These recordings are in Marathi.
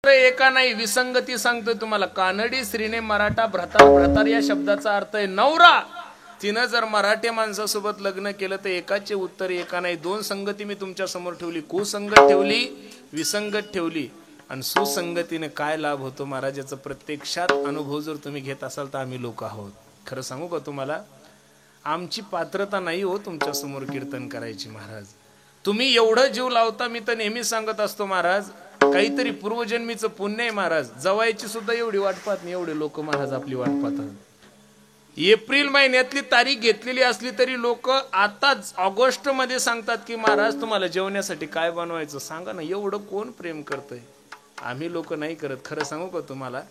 एका नाही विसंगती सांगतोय तुम्हाला. कानडी स्त्रीने मराठा भ्रतार या शब्दाचा अर्थ आहे नवरा. तिनं जर मराठी माणसासोबत लग्न केलं तर एकाचे उत्तर एका नाही दोन संगती मी तुमच्या समोर ठेवली. कुसंगत ठेवली, विसंगत ठेवली आणि सुसंगतीने काय लाभ होतो महाराजाचा प्रत्यक्षात अनुभव जर तुम्ही घेत असाल तर आम्ही लोक आहोत. खरं सांगू का तुम्हाला, आमची पात्रता नाही हो तुमच्या समोर कीर्तन करायची महाराज. तुम्ही एवढं जीव लावता. मी तर नेहमी सांगत असतो महाराज, काहीतरी पूर्वजन्मीचं पुण्य आहे महाराज. जवायची सुद्धा एवढी वाट पाहत नाही, एवढे लोक महाराज आपली वाट पाहतात. एप्रिल महिन्यातली तारीख घेतलेली असली तरी लोक आताच ऑगस्ट मध्ये सांगतात की महाराज तुम्हाला जेवण्यासाठी काय बनवायचं सांगा ना. एवढं कोण प्रेम करतंय? आम्ही लोक नाही करत. खरं सांगू का तुम्हाला,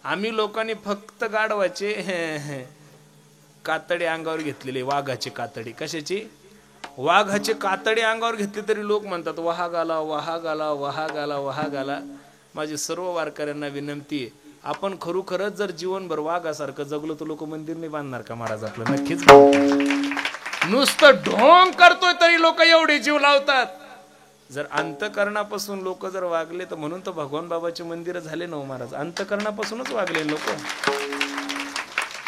आम्ही लोकांनी फक्त गाढवाचे कातडे अंगावर घेतलेले, वाघाचे कातडे. कशाची? वाघाचे कातडे अंगावर घेतले तरी लोक म्हणतात वाघ आला, वाघ आला, वाघ आला, वाघ आला. माझी सर्व वारकऱ्यांना विनंती आहे, आपण खरोखरच जर जीवनभर वाघासारखं जगलो तर लोक मंदिर नाही बांधणार का महाराज आपलं? नक्कीच. नुसतं ढोंग करतोय तरी लोक एवढे जीव लावतात. जर अंतकरणापासून लोक जर वागले तर म्हणून तर भगवान बाबाचे मंदिर झाले ना महाराज. अंतकरणापासूनच वागले लोक.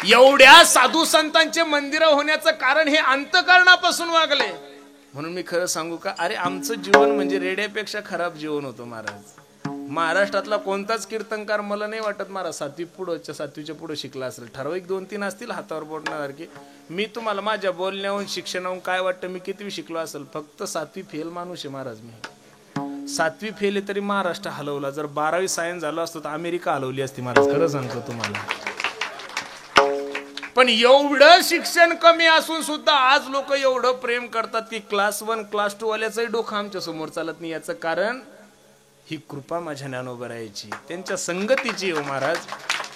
एवढ्या साधू संतांचे मंदिर होण्याचं कारण हे अंतकरणापासून वागले. म्हणून मी खरं सांगू का, अरे आमचं जीवन म्हणजे रेड्यापेक्षा खराब जीवन होतं महाराज. महाराष्ट्रातला कोणताच कीर्तनकार मला नाही वाटत महाराज सातवीच्या पुढे शिकला असेल. ठराविक 2-3 असतील हातावर बोलणारखे. मी तुम्हाला माझ्या बोलण्याहून शिक्षणाहून काय वाटतं, मी किती शिकलो असेल? फक्त 7वी फेल माणूस आहे महाराज. मी 7वी फेल आहे तरी महाराष्ट्र हलवला. जर 12वी सायन्स झालं असतं तर अमेरिका हलवली असती महाराज. खरं सांगतो तुम्हाला. पण एवढं शिक्षण कमी असून सुद्धा आज लोक एवढं प्रेम करतात की क्लास 1 क्लास 2 वाल्याचंही डोकं आमच्या समोर चालत नाही. याचं कारण ही कृपा माझ्या ज्ञानोबरायाची, त्यांच्या संगतीची हो महाराज.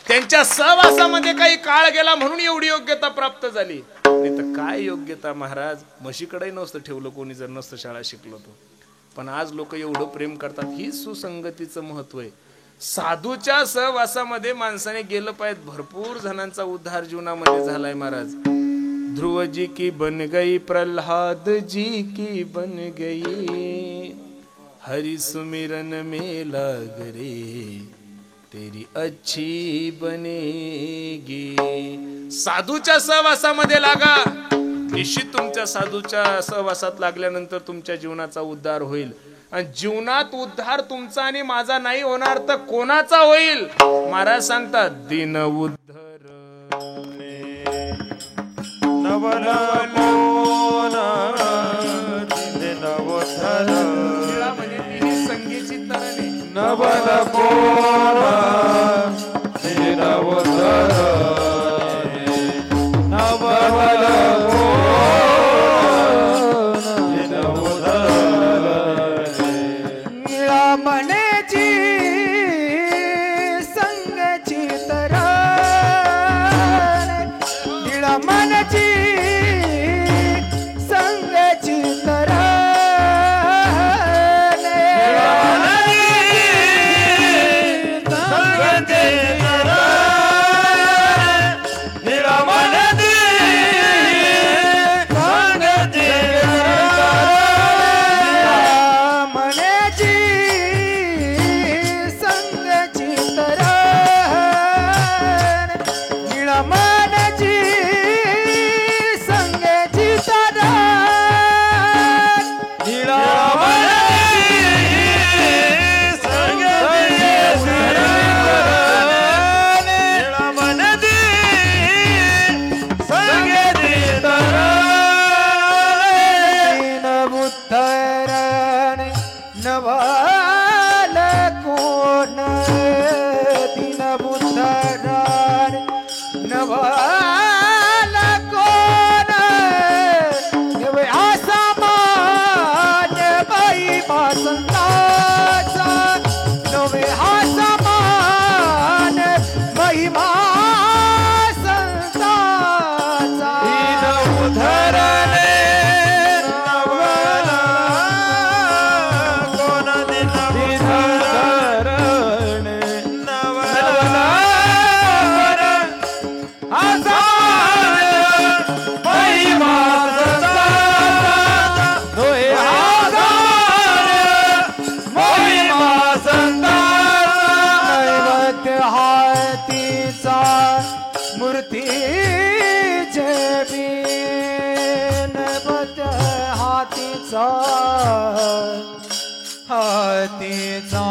त्यांच्या सहवासामध्ये काही काळ गेला म्हणून एवढी योग्यता प्राप्त झाली. नाही तर काय योग्यता महाराज, म्हशीकडे नसतं ठेवलं कोणी जर नसतं शाळा शिकलो तो. पण आज लोक एवढं प्रेम करतात. ही सुसंगतीचं महत्व आहे. साधूच्या सहवासामध्ये माणसाने गेलं पाहिजे. भरपूर जणांचा उद्धार जीवनामध्ये झालाय महाराज. ध्रुव जी की बन गई, प्रल्हाद जी की बन गई, हरि सुमिरन में लग रे, तेरी अच्छी बनेगी. साधूच्या सहवासामध्ये लागा. निश्चित तुमच्या साधूच्या सहवासात लागल्यानंतर तुमच्या जीवनाचा उद्धार होईल. आणि जीवनात उद्धार तुमचा आणि माझा नाही होणार तर कोणाचा होईल? महाराज सांगतात दिन उद्धर म्हणजे संगीची तरणे नवल हातीचा हातीचा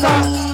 Sa